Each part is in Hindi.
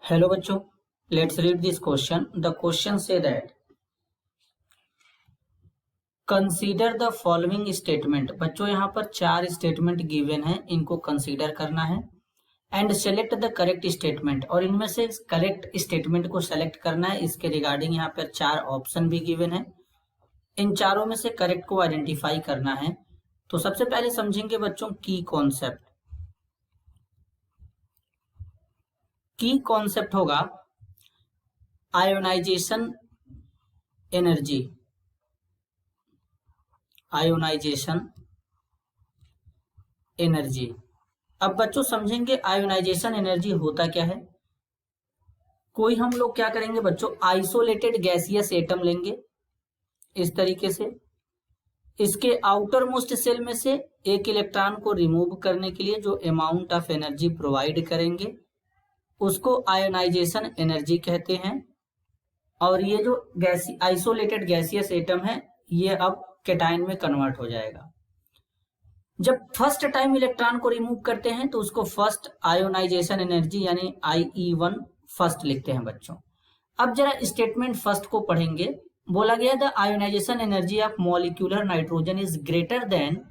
Hello बच्चों, let's read this question. The question say that consider the following statement. बच्चों यहाँ पर 4 स्टेटमेंट गिवन है, इनको कंसीडर करना है and select the correct statement. और इनमें से करेक्ट स्टेटमेंट को सेलेक्ट करना है। इसके रिगार्डिंग यहाँ पर 4 ऑप्शन भी गिवन है, इन चारों में से करेक्ट को आइडेंटिफाई करना है। तो सबसे पहले समझेंगे बच्चों की कॉन्सेप्ट। की कॉन्सेप्ट होगा आयोनाइजेशन एनर्जी। Ionisation energy. अब बच्चों समझेंगे आयोनाइजेशन एनर्जी होता क्या है। कोई हम लोग क्या करेंगे बच्चों, आइसोलेटेड गैसियस एटम लेंगे इस तरीके से, इसके आउटर मोस्ट सेल में से एक इलेक्ट्रॉन को रिमूव करने के लिए जो अमाउंट ऑफ एनर्जी प्रोवाइड करेंगे उसको आयोनाइजेशन एनर्जी कहते हैं। और ये जो आइसोलेटेड गैसियस एटम है ये अब कैटायन में कन्वर्ट हो जाएगा। जब फर्स्ट टाइम इलेक्ट्रॉन को रिमूव करते हैं तो उसको फर्स्ट आयोनाइजेशन एनर्जी यानी IE1 फर्स्ट लिखते हैं बच्चों। अब जरा स्टेटमेंट फर्स्ट को पढ़ेंगे। बोला गया the ionization energy of molecular nitrogen is greater than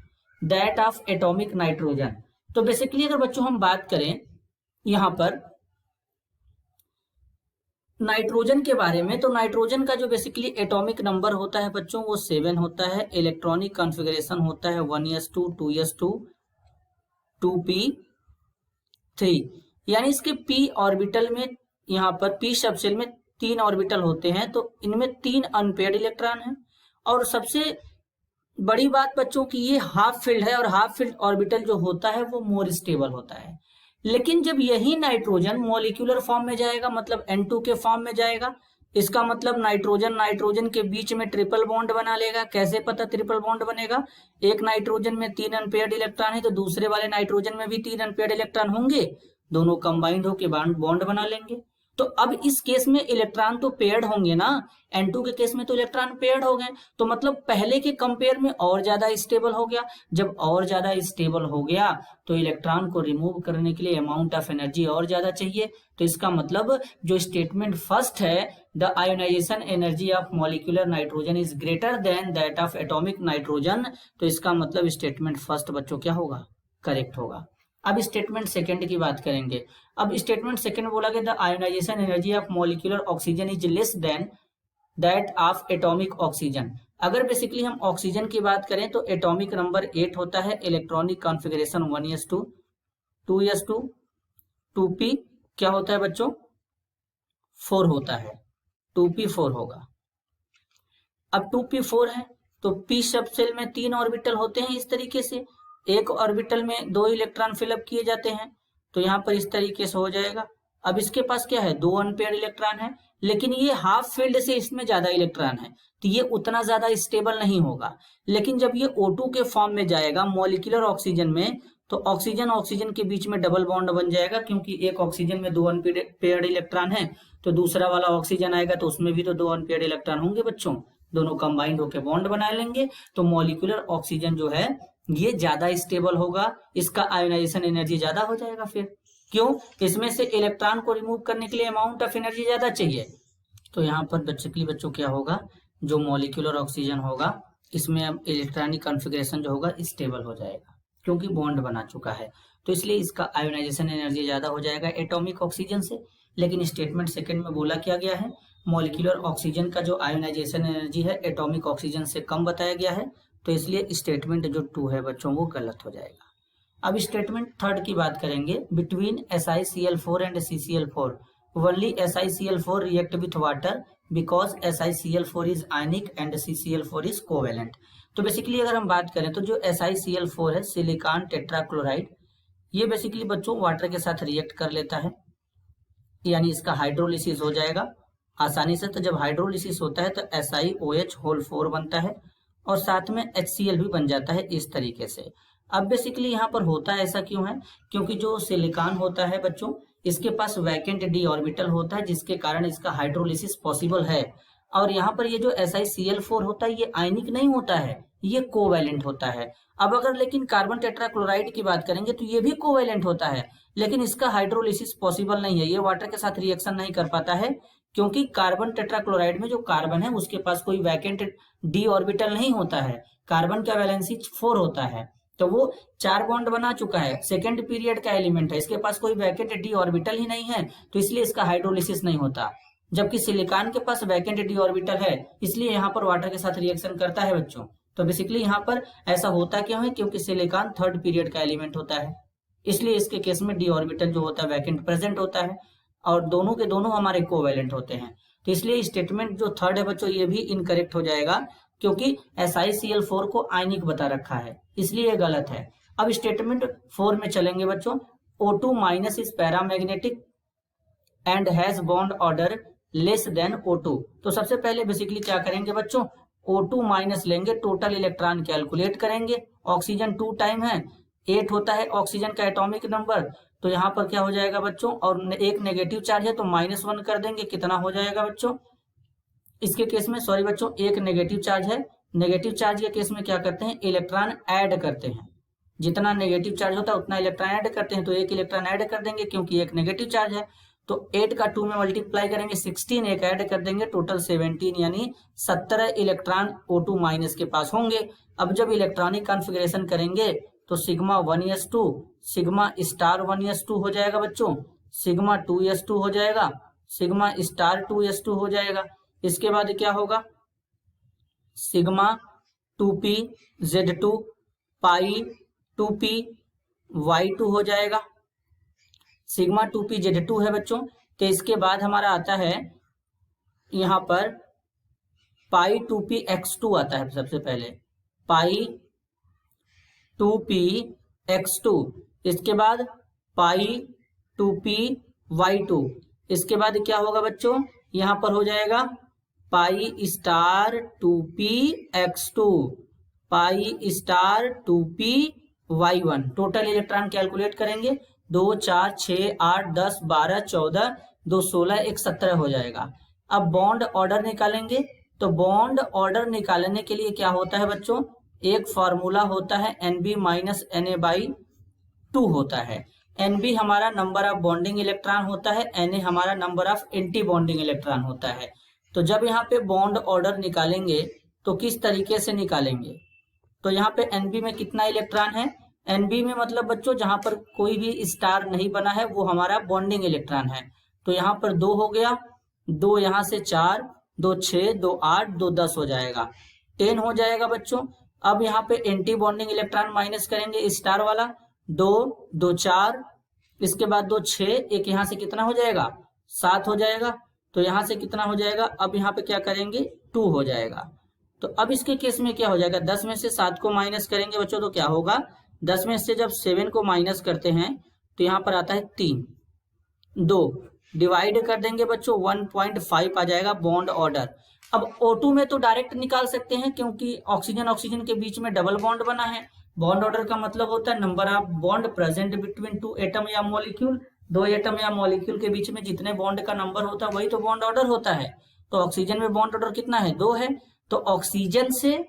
that of atomic nitrogen. तो बेसिकली अगर बच्चों हम बात करें यहां पर नाइट्रोजन के बारे में, तो नाइट्रोजन का जो बेसिकली एटॉमिक नंबर होता है बच्चों वो 7 होता है। इलेक्ट्रॉनिक कॉन्फ़िगरेशन होता है 1s2 2s2 2p3, यानी इसके p ऑर्बिटल में, यहाँ पर p सबसेल में 3 ऑर्बिटल होते हैं, तो इनमें 3 अनपेयर्ड इलेक्ट्रॉन हैं। और सबसे बड़ी बात बच्चों की ये हाफ फील्ड है, और हाफ फील्ड ऑर्बिटल जो होता है वो मोर स्टेबल होता है। लेकिन जब यही नाइट्रोजन मॉलिक्यूलर फॉर्म में जाएगा, मतलब N2 के फॉर्म में जाएगा, इसका मतलब नाइट्रोजन के बीच में ट्रिपल बॉन्ड बना लेगा। कैसे पता ट्रिपल बॉन्ड बनेगा, एक नाइट्रोजन में 3 अनपेयर्ड इलेक्ट्रॉन है तो दूसरे वाले नाइट्रोजन में भी 3 अनपेयर्ड इलेक्ट्रॉन होंगे, दोनों कंबाइंड होकर बॉन्ड बना लेंगे। तो अब इस केस में इलेक्ट्रॉन तो पेयर्ड होंगे ना, N2 के केस में तो इलेक्ट्रॉन पेयर्ड हो गए, तो मतलब पहले के कंपेयर में और ज्यादा स्टेबल हो गया। जब और ज्यादा स्टेबल हो गया तो इलेक्ट्रॉन को रिमूव करने के लिए अमाउंट ऑफ एनर्जी और ज्यादा चाहिए। तो इसका मतलब जो स्टेटमेंट फर्स्ट है, the ionization energy of molecular nitrogen is greater than that of atomic nitrogen, तो इसका मतलब स्टेटमेंट फर्स्ट बच्चों क्या होगा, करेक्ट होगा। अब स्टेटमेंट सेकंड की बात करेंगे। अब स्टेटमेंट सेकंड बोला गया the ionization energy of molecular oxygen is less than that of atomic oxygen. अगर बेसिकली हम ऑक्सीजन की बात करें तो एटॉमिक नंबर 8 होता है, electronic configuration 1s2 2s2 2p क्या होता है बच्चों, 4 होता है, 2p4 होगा। अब 2p4 है तो p सब सेल में 3 ऑर्बिटल होते हैं इस तरीके से, एक ऑर्बिटल में 2 इलेक्ट्रॉन फिलअप किए जाते हैं, तो यहाँ पर इस तरीके से हो जाएगा। अब इसके पास क्या है, 2 अनपेयर्ड इलेक्ट्रॉन है, लेकिन ये हाफ फील्ड से इसमें ज्यादा इलेक्ट्रॉन है तो ये उतना ज्यादा स्टेबल नहीं होगा। लेकिन जब ये O2 के फॉर्म में जाएगा मॉलिक्यूलर ऑक्सीजन में, तो ऑक्सीजन के बीच में डबल बॉन्ड बन जाएगा, क्योंकि एक ऑक्सीजन में 2 अनपेयर्ड इलेक्ट्रॉन है, तो दूसरा वाला ऑक्सीजन आएगा तो उसमें भी तो 2 अनपेयर्ड इलेक्ट्रॉन होंगे बच्चों, दोनों कंबाइंड होकर बॉन्ड बना लेंगे। तो मॉलिक्यूलर ऑक्सीजन जो है ये ज्यादा स्टेबल होगा, इसका आयोनाइजेशन एनर्जी ज्यादा हो जाएगा। फिर क्यों, इसमें से इलेक्ट्रॉन को रिमूव करने के लिए अमाउंट ऑफ एनर्जी ज्यादा चाहिए। तो यहाँ पर बेसिकली बच्चों क्या होगा, जो मॉलिक्यूलर ऑक्सीजन होगा इसमें अब इलेक्ट्रॉनिक कॉन्फ़िगरेशन जो होगा स्टेबल हो जाएगा, क्योंकि बॉन्ड बना चुका है, तो इसलिए इसका आयोनाइजेशन एनर्जी ज्यादा हो जाएगा एटॉमिक ऑक्सीजन से। लेकिन स्टेटमेंट सेकंड में बोला क्या गया है, मॉलिक्यूलर ऑक्सीजन का जो आयोनाइजेशन एनर्जी है एटॉमिक ऑक्सीजन से कम बताया गया है, तो इसलिए स्टेटमेंट जो 2 है बच्चों वो गलत हो जाएगा। अब स्टेटमेंट थर्ड की बात करेंगे। Between SiCl4 and CCl4 only SiCl4 react with water because SiCl4 is ionic and CCl4 is covalent. तो बेसिकली अगर हम बात करें तो जो SiCl4 है, सिलिकॉन टेट्राक्लोराइड, ये बेसिकली बच्चों वाटर के साथ रिएक्ट कर लेता है, यानी इसका हाइड्रोलिसिस हो जाएगा आसानी से। तो जब हाइड्रोलिसिस होता है तो SiOH4 बनता है और साथ में HCl भी बन जाता है इस तरीके से। अब बेसिकली यहाँ पर होता है ऐसा क्यों है, क्योंकि जो सिलिकॉन होता है बच्चों इसके पास वैकेंट d ऑर्बिटल होता है, जिसके कारण इसका हाइड्रोलिसिस पॉसिबल है। और यहाँ पर ये जो SiCl4 होता है ये आयनिक नहीं होता है, ये कोवैलेंट होता है। अब अगर लेकिन कार्बन टेट्राक्लोराइड की बात करेंगे तो ये भी कोवैलेंट होता है, लेकिन इसका हाइड्रोलिसिस पॉसिबल नहीं है, ये वाटर के साथ रिएक्शन नहीं कर पाता है, क्योंकि कार्बन टेट्राक्लोराइड में जो कार्बन है उसके पास कोई वैकेंट डी ऑर्बिटल नहीं होता है। कार्बन का वैलेंसी 4 होता है, तो वो 4 बॉन्ड बना चुका है, सेकेंड पीरियड का एलिमेंट है, इसके पास कोई वैकेंट डी ऑर्बिटल ही नहीं है, तो इसलिए इसका हाइड्रोलिसिस नहीं होता। जबकि सिलिकॉन के पास वैकेंट डी ऑर्बिटल है, इसलिए यहाँ पर वाटर के साथ रिएक्शन करता है बच्चों। तो बेसिकली यहाँ पर ऐसा होता क्यों है, क्योंकि सिलिकॉन थर्ड पीरियड का एलिमेंट होता है, इसलिए इसके केस में डी ऑर्बिटल जो होता है वैकेंट प्रेजेंट होता है, और दोनों के दोनों हमारे कोवैलेंट होते हैं। तो इसलिए स्टेटमेंट जो थर्ड है बच्चों ये भी इनकरेक्ट हो जाएगा, क्योंकि SiCl4 को आयनिक बता रखा है, इसलिए ये गलत है। अब स्टेटमेंट 4 में चलेंगे बच्चों। O2- is paramagnetic and has bond order less than O2। तो सबसे पहले बेसिकली क्या करेंगे बच्चों, O2- लेंगे, टोटल इलेक्ट्रॉन कैलकुलेट करेंगे। ऑक्सीजन 2 टाइम है, 8 होता है ऑक्सीजन का एटॉमिक नंबर, तो यहाँ पर क्या हो जाएगा बच्चों, और एक नेगेटिव चार्ज है तो -1 कर देंगे, कितना हो जाएगा बच्चों इसके केस में, सॉरी बच्चों, एक नेगेटिव चार्ज है, नेगेटिव चार्ज के केस में क्या करते हैं, इलेक्ट्रॉन ऐड करते हैं, जितना नेगेटिव चार्ज होता है उतना इलेक्ट्रॉन ऐड करते हैं, तो एक इलेक्ट्रॉन ऐड कर देंगे क्योंकि एक नेगेटिव चार्ज है, तो 8 का 2 में मल्टीप्लाई करेंगे, 16 एक ऐड कर देंगे, टोटल 17 यानी 17 इलेक्ट्रॉन O2- के पास होंगे। अब जब इलेक्ट्रॉनिक कॉन्फ़िगरेशन करेंगे तो sigma 1s2 sigma star 1s2 हो जाएगा बच्चों, सिग्मा 2s2 हो जाएगा, सिग्मा स्टार 2s2 हो जाएगा। इसके बाद क्या होगा, सिग्मा 2p Z2 पाई 2p Y2 हो जाएगा, सिग्मा 2p Z2 है बच्चों। तो इसके बाद हमारा आता है यहाँ पर पाई 2p X2 आता है, सबसे पहले पाई 2p X2, इसके बाद पाई 2p Y2, इसके बाद क्या होगा बच्चों, यहाँ पर हो जाएगा pi star 2p X2 pi star 2p Y1। Total electron calculate करेंगे, 2 4 6 8 10 12 14 2 16 1 17 हो जाएगा। अब बॉन्ड ऑर्डर निकालेंगे, तो बॉन्ड ऑर्डर निकालने के लिए क्या होता है बच्चों, एक फॉर्मूला होता है NB-Na/2 होता है। NB हमारा नंबर ऑफ बॉन्डिंग इलेक्ट्रॉन होता है, Na हमारा number of anti bonding electron होता है। तो जब यहाँ पे बॉन्ड ऑर्डर निकालेंगे तो किस तरीके से निकालेंगे, तो यहाँ पे NB में कितना इलेक्ट्रॉन है, NB में मतलब बच्चों जहां पर कोई भी स्टार नहीं बना है वो हमारा बॉन्डिंग इलेक्ट्रॉन है, तो यहाँ पर 2 हो गया, 2 यहाँ से 4, 2 6, 2 8, 2 10 हो जाएगा, 10 हो जाएगा बच्चों। अब यहाँ पे एंटी बॉन्डिंग इलेक्ट्रॉन माइनस करेंगे स्टार वाला, 2 2 4, इसके बाद 2 6, एक यहाँ से कितना हो जाएगा 7 हो जाएगा, तो यहाँ से कितना हो जाएगा, अब यहाँ पे क्या करेंगे 2 हो जाएगा। तो अब इसके केस में क्या हो जाएगा, 10 में से 7 को माइनस करेंगे बच्चों, तो क्या होगा, 10 में से जब 7 को माइनस करते हैं तो यहाँ पर आता है 3, 2 डिवाइड कर देंगे बच्चों, 1.5 आ जाएगा बॉन्ड ऑर्डर। अब O2 में तो डायरेक्ट निकाल सकते हैं क्योंकि ऑक्सीजन ऑक्सीजन के बीच में डबल बॉन्ड बना है। बॉन्ड ऑर्डर का मतलब होता है number of bond present between 2 atom या मॉलिक्यूल, 2 एटम या मॉलिक्यूल के बीच में जितने बॉन्ड का नंबर होता है वही तो बॉन्ड ऑर्डर होता है। तो ऑक्सीजन में बॉन्ड ऑर्डर कितना है, 2 है, तो ऑक्सीजन से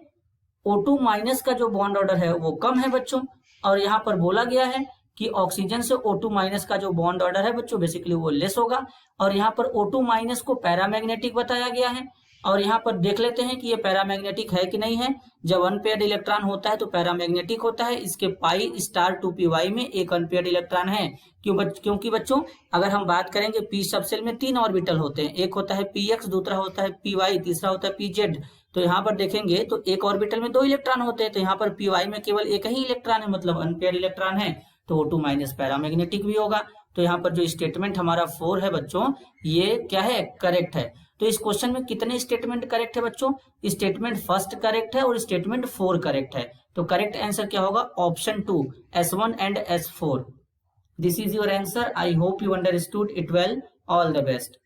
O2- का जो बॉन्ड ऑर्डर है वो कम है बच्चों, और यहाँ पर बोला गया है कि ऑक्सीजन से O2- का जो बॉन्ड ऑर्डर है बच्चों बेसिकली वो लेस होगा, और यहाँ पर O2- को पैरामैग्नेटिक बताया गया है। और यहाँ पर देख लेते हैं कि ये पैरामैग्नेटिक है कि नहीं है। जब अनपेयर्ड इलेक्ट्रॉन होता है तो पैरामैग्नेटिक होता है, इसके पाई स्टार 2py में एक अनपेयर्ड इलेक्ट्रॉन है, क्योंकि बच्चों अगर हम बात करेंगे p सब सेल में 3 ऑर्बिटल होते हैं, एक होता है px, दूसरा होता है py, तीसरा होता है pz। तो यहाँ पर देखेंगे तो एक ऑर्बिटल में 2 इलेक्ट्रॉन होते हैं, तो यहाँ पर py में केवल एक ही इलेक्ट्रॉन है, मतलब अनपेयर्ड इलेक्ट्रॉन है, तो O2- पैरामैग्नेटिक भी होगा। तो यहाँ पर जो स्टेटमेंट हमारा 4 है बच्चों ये क्या है, करेक्ट है। तो इस क्वेश्चन में कितने स्टेटमेंट करेक्ट है बच्चों, स्टेटमेंट फर्स्ट करेक्ट है और स्टेटमेंट 4 करेक्ट है। तो करेक्ट आंसर क्या होगा, option 2 S1 and S4। This is your answer. I hope you understood it well. All the best.